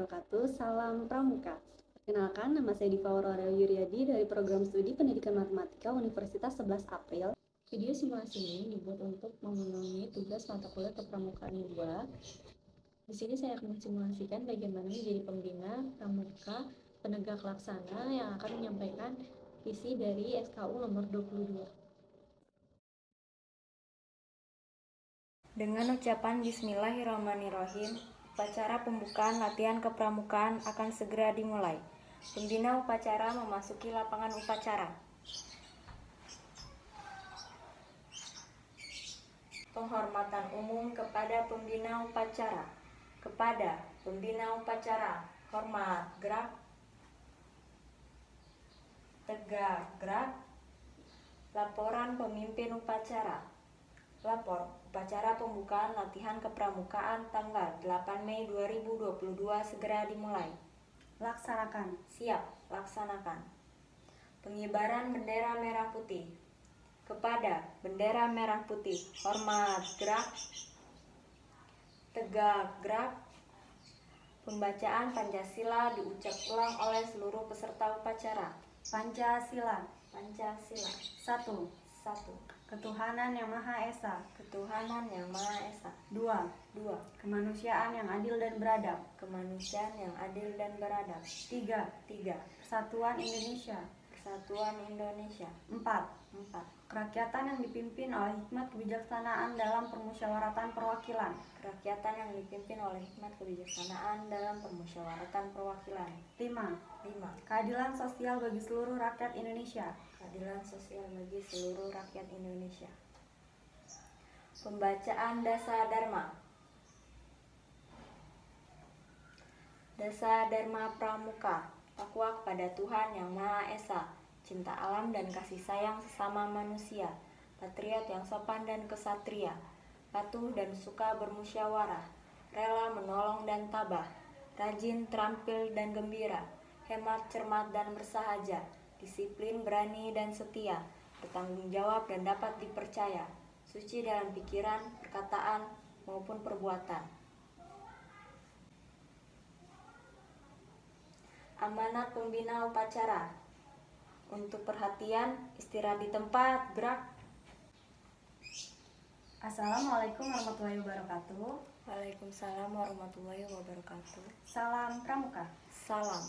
wabarakatuh. Salam Pramuka. Perkenalkan, nama saya Diva Aurora Yuryadi dari Program Studi Pendidikan Matematika Universitas 11 April. Video simulasi ini dibuat untuk memenuhi tugas mata kuliah Kepramukaan 2. Di sini saya akan mensimulasikan bagaimana menjadi pembina pramuka penegak laksana yang akan menyampaikan visi dari SKU nomor 22. Dengan ucapan Bismillahirrahmanirrahim, upacara pembukaan latihan kepramukaan akan segera dimulai. Pembina upacara memasuki lapangan upacara. Penghormatan umum kepada pembina upacara. Kepada pembina upacara, hormat, gerak. Tegak, gerak. Laporan pemimpin upacara. Lapor upacara pembukaan latihan kepramukaan tanggal 8 Mei 2022 segera dimulai. Laksanakan. Siap, laksanakan. Pengibaran bendera merah putih. Kepada bendera merah putih, hormat, gerak. Tegak, gerak. Pembacaan Pancasila diucap ulang oleh seluruh peserta upacara. Pancasila. Pancasila. 1. 1. Ketuhanan yang Maha Esa. Ketuhanan yang Maha Esa. 2. 2. Kemanusiaan yang adil dan beradab. Kemanusiaan yang adil dan beradab. 3. 3. Persatuan Indonesia. Persatuan Indonesia. 4. 4. Kerakyatan yang dipimpin oleh hikmat kebijaksanaan dalam permusyawaratan perwakilan. Kerakyatan yang dipimpin oleh hikmat kebijaksanaan dalam permusyawaratan perwakilan. 5. 5. Keadilan sosial bagi seluruh rakyat Indonesia. Keadilan sosial bagi seluruh rakyat Indonesia. Pembacaan Dasa Dharma. Dasa Dharma Pramuka. Takwa kepada Tuhan Yang Maha Esa, cinta alam dan kasih sayang sesama manusia, patriot yang sopan dan kesatria, patuh dan suka bermusyawarah, rela menolong dan tabah, rajin, terampil dan gembira, hemat, cermat dan bersahaja, disiplin, berani dan setia, bertanggung jawab dan dapat dipercaya, suci dalam pikiran, perkataan maupun perbuatan. Amanat pembina upacara. Untuk perhatian, istirahat di tempat, gerak. Assalamualaikum warahmatullahi wabarakatuh. Waalaikumsalam warahmatullahi wabarakatuh. Salam Pramuka. Salam.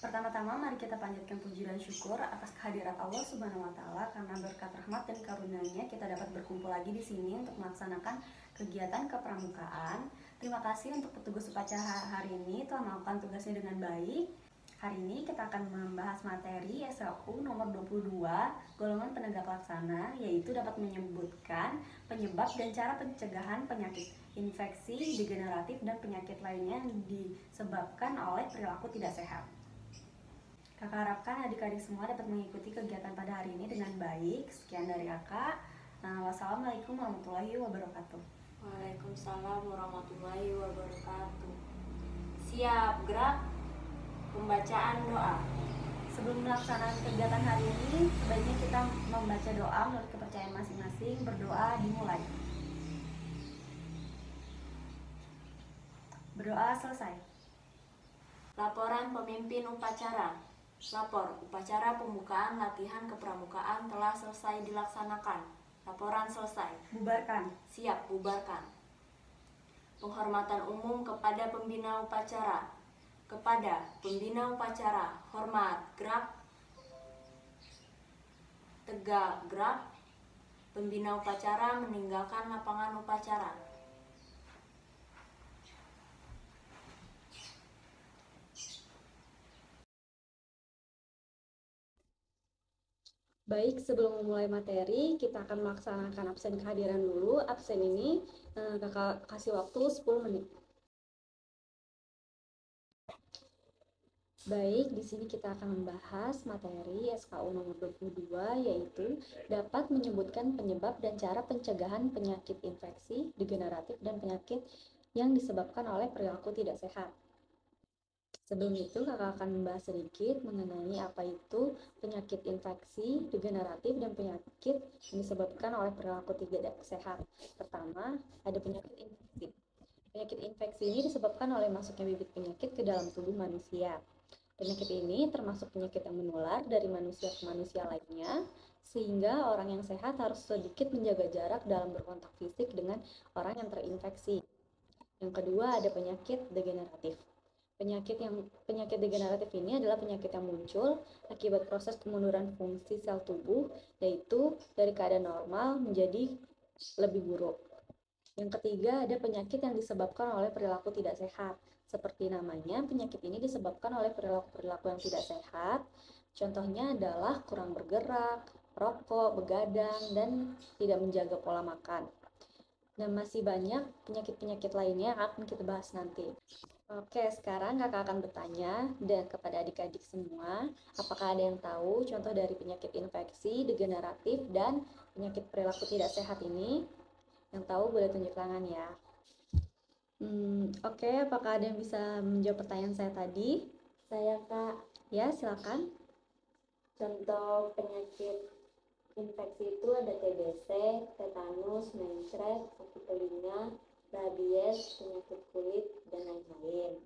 Pertama-tama mari kita panjatkan puji dan syukur atas kehadirat Allah Subhanahu wa taala, karena berkat rahmat dan karunia-Nya kita dapat berkumpul lagi di sini untuk melaksanakan kegiatan kepramukaan. Terima kasih untuk petugas upacara hari ini telah melakukan tugasnya dengan baik. Hari ini kita akan membahas materi SKU nomor 22 golongan penegak laksana, yaitu dapat menyebutkan penyebab dan cara pencegahan penyakit infeksi degeneratif dan penyakit lainnya yang disebabkan oleh perilaku tidak sehat. Kakak harapkan adik-adik semua dapat mengikuti kegiatan pada hari ini dengan baik. Sekian dari kakak. Wassalamualaikum warahmatullahi wabarakatuh. Waalaikumsalam warahmatullahi wabarakatuh. Siap, gerak. Pembacaan doa. Sebelum melaksanakan kegiatan hari ini, sebaiknya kita membaca doa menurut kepercayaan masing-masing. Berdoa dimulai. Berdoa selesai. Laporan pemimpin upacara. Lapor, upacara pembukaan latihan kepramukaan telah selesai dilaksanakan. Laporan selesai. Bubarkan. Siap, bubarkan. Penghormatan umum kepada pembina upacara. Kepada pembina upacara, hormat, gerak. Tegak, gerak. Pembina upacara meninggalkan lapangan upacara. Baik, sebelum memulai materi, kita akan melaksanakan absen kehadiran dulu. Absen ini kakak kasih waktu 10 menit. Baik, di sini kita akan membahas materi SKU nomor 22, yaitu dapat menyebutkan penyebab dan cara pencegahan penyakit infeksi degeneratif dan penyakit yang disebabkan oleh perilaku tidak sehat. Sebelum itu, kakak akan membahas sedikit mengenai apa itu penyakit infeksi degeneratif dan penyakit yang disebabkan oleh perilaku tidak sehat. Pertama, ada penyakit infeksi. Penyakit infeksi ini disebabkan oleh masuknya bibit penyakit ke dalam tubuh manusia. Penyakit ini termasuk penyakit yang menular dari manusia ke manusia lainnya, sehingga orang yang sehat harus sedikit menjaga jarak dalam berkontak fisik dengan orang yang terinfeksi. Yang kedua ada penyakit degeneratif. Penyakit degeneratif ini adalah penyakit yang muncul akibat proses kemunduran fungsi sel tubuh, yaitu dari keadaan normal menjadi lebih buruk. Yang ketiga ada penyakit yang disebabkan oleh perilaku tidak sehat. Seperti namanya, penyakit ini disebabkan oleh perilaku-perilaku yang tidak sehat. Contohnya adalah kurang bergerak, rokok, begadang, dan tidak menjaga pola makan. Dan masih banyak penyakit-penyakit lainnya yang akan kita bahas nanti. Oke, sekarang kakak akan bertanya dan kepada adik-adik semua, apakah ada yang tahu contoh dari penyakit infeksi, degeneratif, dan penyakit perilaku tidak sehat ini? Yang tahu boleh tunjuk tangan ya. Oke, apakah ada yang bisa menjawab pertanyaan saya tadi? Saya Kak, Ya, silakan. contoh penyakit infeksi itu ada TBC, tetanus, mencret, sakit telinga, rabies, penyakit kulit, dan lain-lain.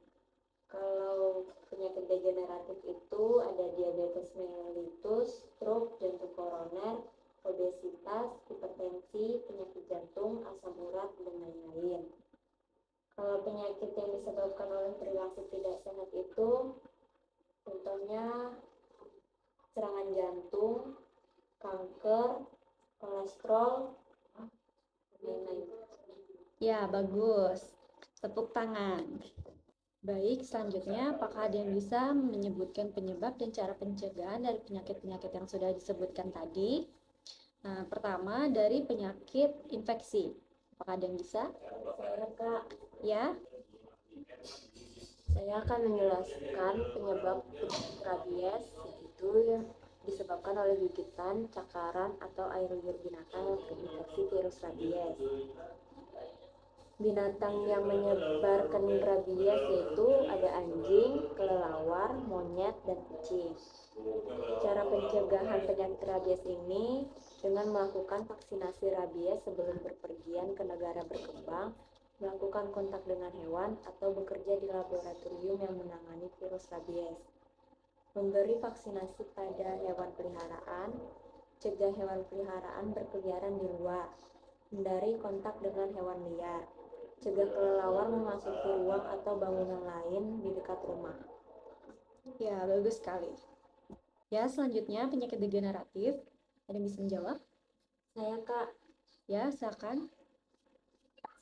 Kalau penyakit degeneratif itu ada diabetes mellitus, stroke, jantung koroner, obesitas, hipertensi, penyakit jantung, asam urat, dan lain-lain. Kalau penyakit yang disebabkan oleh perilaku tidak sehat itu contohnya serangan jantung, kanker, kolesterol, dan lain-lain. Ya, bagus. Tepuk tangan. Baik, selanjutnya apakah ada yang bisa menyebutkan penyebab dan cara pencegahan dari penyakit-penyakit yang sudah disebutkan tadi? Nah, pertama dari penyakit infeksi. Apakah ada yang bisa? Saya Kak, Ya, saya akan menjelaskan penyebab penyakit rabies, yaitu yang disebabkan oleh gigitan, cakaran, atau air liur binatang yang terinfeksi virus rabies. Binatang yang menyebarkan rabies yaitu ada anjing, kelelawar, monyet, dan kucing. Cara pencegahan penyakit rabies ini dengan melakukan vaksinasi rabies sebelum berpergian ke negara berkembang, melakukan kontak dengan hewan, atau bekerja di laboratorium yang menangani virus rabies. Memberi vaksinasi pada hewan peliharaan, cegah hewan peliharaan berkeliaran di luar, hindari kontak dengan hewan liar, cegah kelelawar memasuki ruang atau bangunan lain di dekat rumah. ya bagus sekali. Ya, selanjutnya penyakit degeneratif. Ada yang bisa menjawab? Saya Kak, Ya, silakan.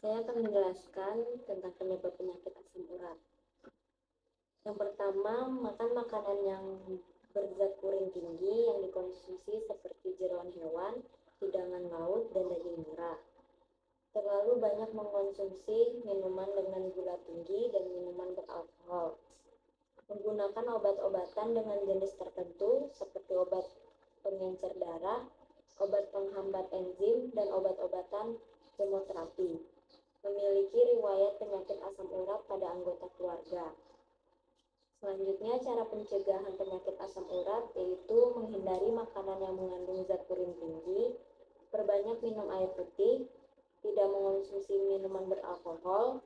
saya akan menjelaskan tentang penyebab penyakit asam urat. Yang pertama, makan makanan yang berzat purin tinggi yang dikonsumsi seperti jeroan hewan, hidangan laut, dan daging merah. Terlalu banyak mengkonsumsi minuman dengan gula tinggi dan minuman beralkohol. Menggunakan obat-obatan dengan jenis tertentu seperti obat pengencer darah, obat penghambat enzim, dan obat-obatan kemoterapi. Memiliki riwayat penyakit asam urat pada anggota keluarga. Selanjutnya, cara pencegahan penyakit asam urat yaitu menghindari makanan yang mengandung zat purin tinggi, perbanyak minum air putih, tidak mengonsumsi minuman beralkohol,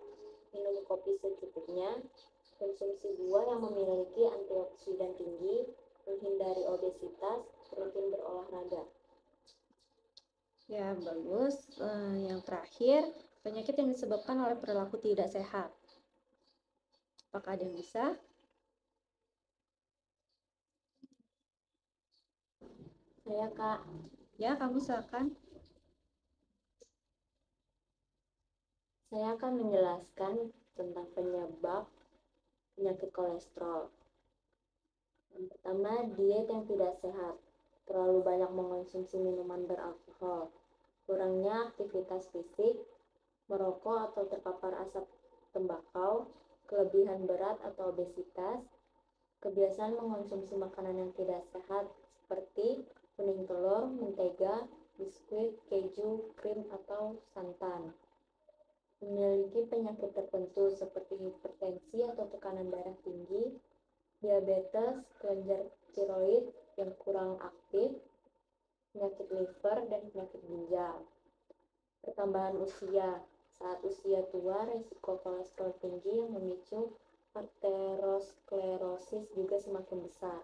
minum kopi secukupnya, konsumsi buah yang memiliki antioksidan tinggi, menghindari obesitas, rutin berolahraga. Ya, bagus. Yang terakhir, penyakit yang disebabkan oleh perilaku tidak sehat. Apakah ada yang bisa? Saya Kak, Ya, kamu silakan. saya akan menjelaskan tentang penyebab penyakit kolesterol. Yang pertama, diet yang tidak sehat. Terlalu banyak mengkonsumsi minuman beralkohol, kurangnya aktivitas fisik, merokok atau terpapar asap tembakau, kelebihan berat atau obesitas, kebiasaan mengkonsumsi makanan yang tidak sehat seperti kuning telur, mentega, biskuit, keju, krim, atau santan. Memiliki penyakit tertentu seperti hipertensi atau tekanan darah tinggi, diabetes, kelenjar tiroid yang kurang aktif, penyakit liver, dan penyakit ginjal. Pertambahan usia. Saat usia tua, risiko kolesterol tinggi yang memicu arteriosklerosis juga semakin besar.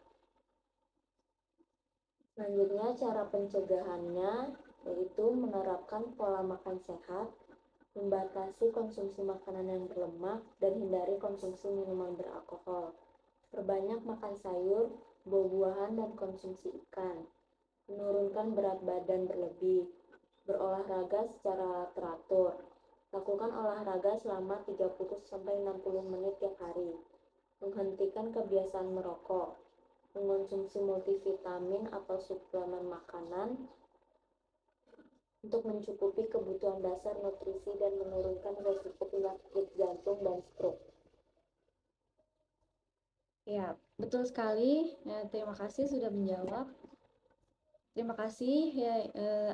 Selanjutnya, cara pencegahannya yaitu menerapkan pola makan sehat, membatasi konsumsi makanan yang berlemak, dan hindari konsumsi minuman beralkohol. Perbanyak makan sayur, buah-buahan, dan konsumsi ikan. Menurunkan berat badan berlebih. Berolahraga secara teratur. Lakukan olahraga selama 30-60 menit tiap hari. Menghentikan kebiasaan merokok. Mengonsumsi multivitamin atau suplemen makanan untuk mencukupi kebutuhan dasar nutrisi dan menurunkan risiko penyakit jantung dan stroke. Ya, betul sekali. Terima kasih sudah menjawab. Terima kasih ya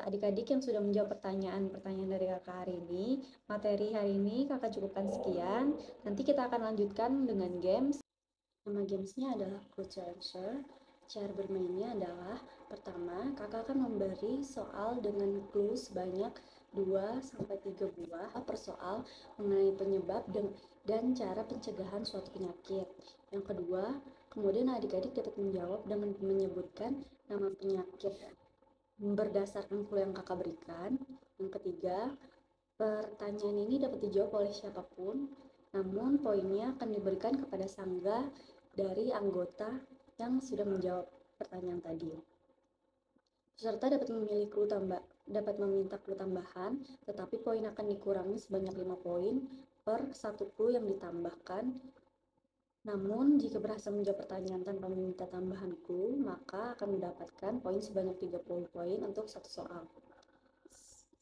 adik-adik yang sudah menjawab pertanyaan-pertanyaan dari kakak hari ini. Materi hari ini kakak cukupkan sekian. Nanti kita akan lanjutkan dengan games. Nama gamesnya adalah Clue to Answer. Cara bermainnya adalah pertama, kakak akan memberi soal dengan clue sebanyak 2-3 buah per soal mengenai penyebab dan cara pencegahan suatu penyakit. Yang kedua, kemudian adik-adik dapat menjawab dengan menyebutkan nama penyakit berdasarkan clue yang kakak berikan. Yang ketiga, pertanyaan ini dapat dijawab oleh siapapun, namun poinnya akan diberikan kepada sangga dari anggota yang sudah menjawab pertanyaan tadi. Peserta dapat meminta clue tambahan, tetapi poin akan dikurangi sebanyak 5 poin per 1 clue yang ditambahkan. Namun, jika berhasil menjawab pertanyaan tanpa meminta tambahan clue, maka akan mendapatkan poin sebanyak 30 poin untuk satu soal.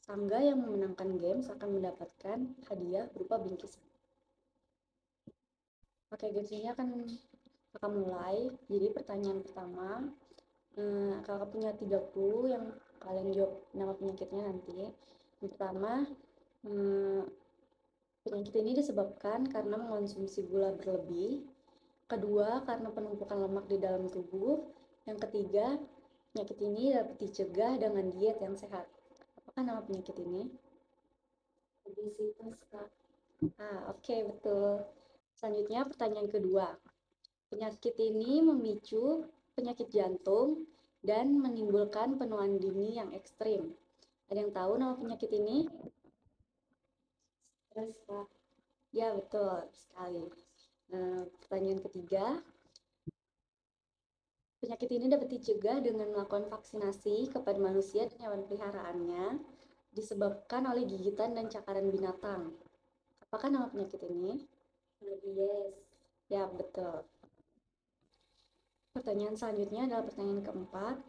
Sangga yang memenangkan games akan mendapatkan hadiah berupa bingkisan. Oke, games ini akan mulai. Jadi pertanyaan pertama, kakak punya 3 clue yang kalian jawab nama penyakitnya nanti. Yang pertama, penyakit ini disebabkan karena mengonsumsi gula berlebih. Kedua, karena penumpukan lemak di dalam tubuh. Yang ketiga, penyakit ini dapat dicegah dengan diet yang sehat. Apakah nama penyakit ini? Obesitas, Kak. Oke, betul. Selanjutnya pertanyaan kedua. Penyakit ini memicu penyakit jantung dan menimbulkan penuaan dini yang ekstrim. Ada yang tahu nama penyakit ini? Stres, Kak. Ya, betul sekali. Pertanyaan ketiga. Penyakit ini dapat dicegah dengan melakukan vaksinasi kepada manusia dan hewan peliharaannya disebabkan oleh gigitan dan cakaran binatang. Apakah nama penyakit ini? Rabies. Ya, betul. Pertanyaan selanjutnya adalah pertanyaan keempat.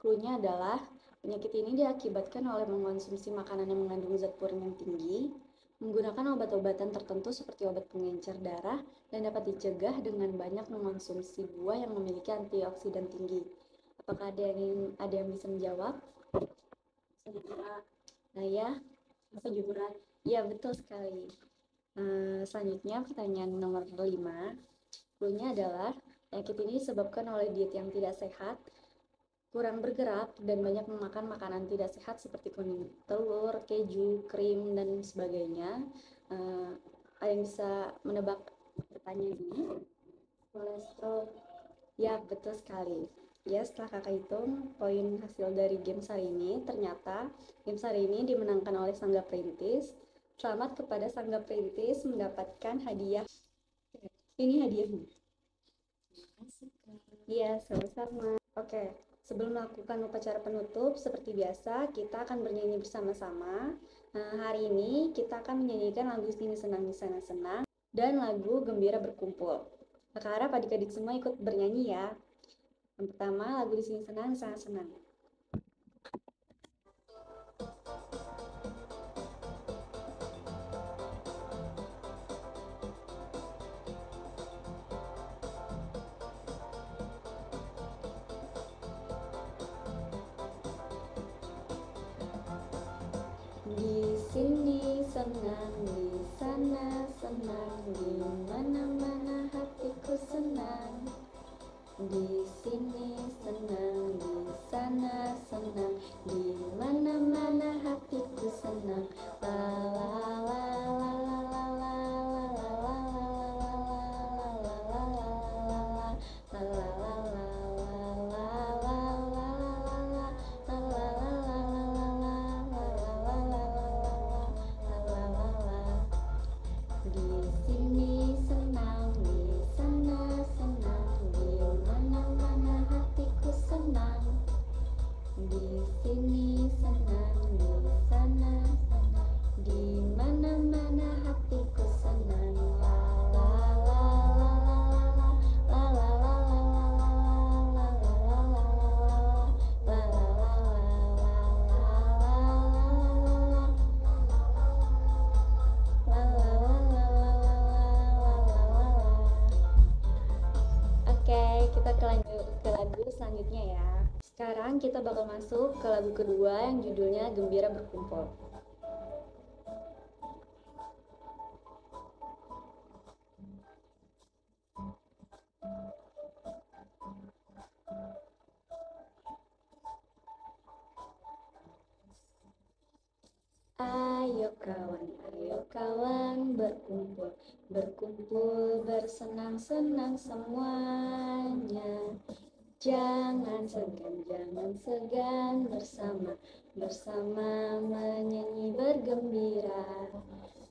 Clue-nya adalah penyakit ini diakibatkan oleh mengonsumsi makanan yang mengandung zat purin yang tinggi, menggunakan obat-obatan tertentu seperti obat pengencer darah, dan dapat dicegah dengan banyak mengonsumsi buah yang memiliki antioksidan tinggi. Apakah ada yang bisa menjawab? Ya, apa juga? Ya, betul sekali. Selanjutnya pertanyaan nomor 5. Clue-nya adalah penyakit ini disebabkan oleh diet yang tidak sehat, kurang bergerak, dan banyak memakan makanan tidak sehat seperti kuning telur, keju, krim, dan sebagainya. Ada yang bisa menebak pertanyaan ini? Kolesterol. Ya, betul sekali. Ya, setelah kakak hitung poin hasil dari games hari ini, ternyata games hari ini dimenangkan oleh Sangga Perintis. Selamat kepada Sangga Perintis mendapatkan hadiah. Ini hadiahnya. Iya, sama-sama. Oke, sebelum melakukan upacara penutup, seperti biasa, kita akan bernyanyi bersama-sama. Hari ini kita akan menyanyikan lagu Sini Senang di Sana Senang dan lagu Gembira Berkumpul. Kakak harap adik-adik semua ikut bernyanyi ya. Yang pertama, lagu Di Sini Senang, di Sana Senang. Di sini senang, di sana senang, di mana-mana hatiku senang. Di sini senang, di sana senang, di mana-mana hatiku senang. La la la selanjutnya ya. Sekarang kita bakal masuk ke lagu kedua yang judulnya Gembira Berkumpul. Ayo kawan berkumpul, berkumpul bersenang-senang semuanya. Jangan segan bersama menyanyi bergembira.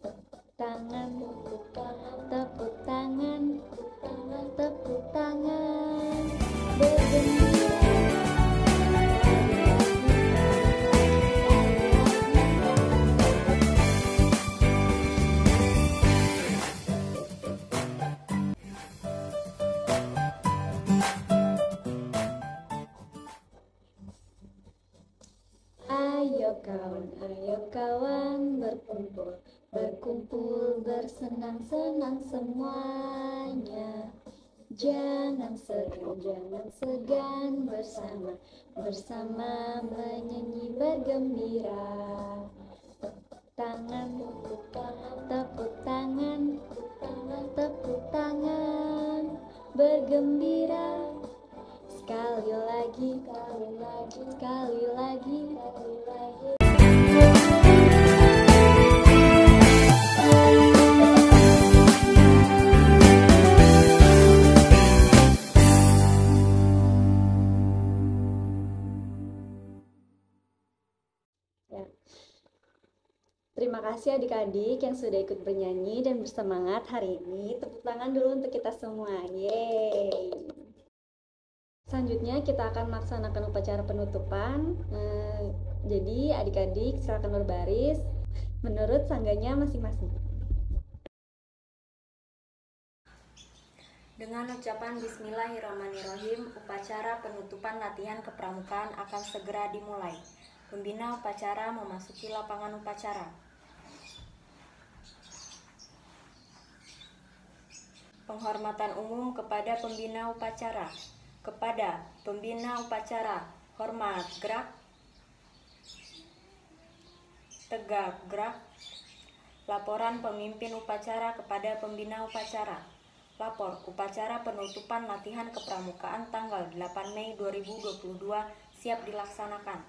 Tepuk tangan, tepuk tangan, tepuk tangan, bergembira. Ayo kawan berkumpul, berkumpul bersenang-senang semuanya. Jangan segan bersama menyanyi bergembira. Tepuk tangan, tepuk tangan, tepuk tangan, bergembira. Sekali lagi. Ya. Terima kasih adik-adik yang sudah ikut bernyanyi dan bersemangat hari ini. Tepuk tangan dulu untuk kita semua. Yeay. Selanjutnya kita akan melaksanakan upacara penutupan. Jadi adik-adik silakan berbaris menurut sangganya masing-masing. Dengan ucapan Bismillahirrahmanirrahim, upacara penutupan latihan kepramukaan akan segera dimulai. Pembina upacara memasuki lapangan upacara. Penghormatan umum kepada pembina upacara. Kepada pembina upacara, hormat, gerak, tegak, gerak. Laporan pemimpin upacara kepada pembina upacara. Lapor upacara penutupan latihan kepramukaan tanggal 8 Mei 2022 siap dilaksanakan.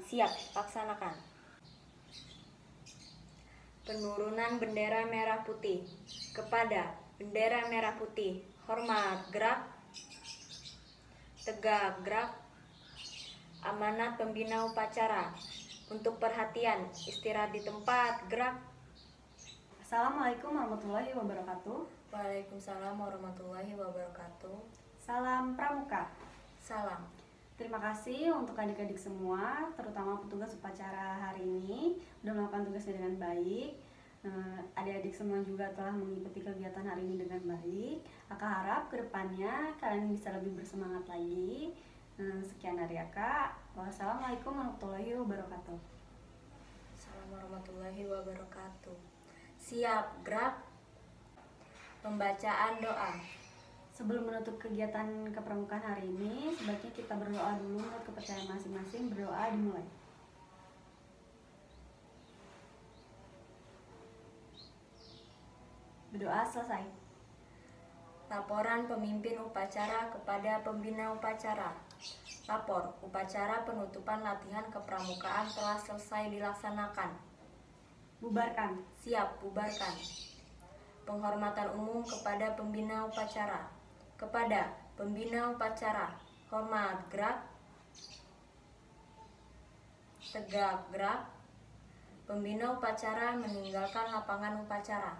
Siap, laksanakan. Penurunan bendera merah putih. Kepada bendera merah putih, hormat, gerak, tegak, gerak. Amanat pembina upacara. Untuk perhatian, istirahat di tempat, gerak. Assalamualaikum warahmatullahi wabarakatuh. Waalaikumsalam warahmatullahi wabarakatuh. Salam Pramuka. Salam. Terima kasih untuk adik-adik semua, terutama petugas upacara hari ini sudah melakukan tugasnya dengan baik. Adik-adik semua juga telah mengikuti kegiatan hari ini dengan baik. Kakak harap kedepannya kalian bisa lebih bersemangat lagi. Sekian dari Kakak. Wassalamualaikum warahmatullahi wabarakatuh. Assalamualaikum warahmatullahi wabarakatuh. Siap, gerak. Pembacaan doa. Sebelum menutup kegiatan kepramukaan hari ini, sebaiknya kita berdoa dulu menurut kepercayaan masing-masing. Berdoa dimulai. Berdoa selesai. Laporan pemimpin upacara kepada pembina upacara. Lapor, upacara penutupan latihan kepramukaan telah selesai dilaksanakan. Bubarkan. Siap, bubarkan. Penghormatan umum kepada pembina upacara. Kepada pembina upacara, hormat, gerak, tegak, gerak. Pembina upacara meninggalkan lapangan upacara.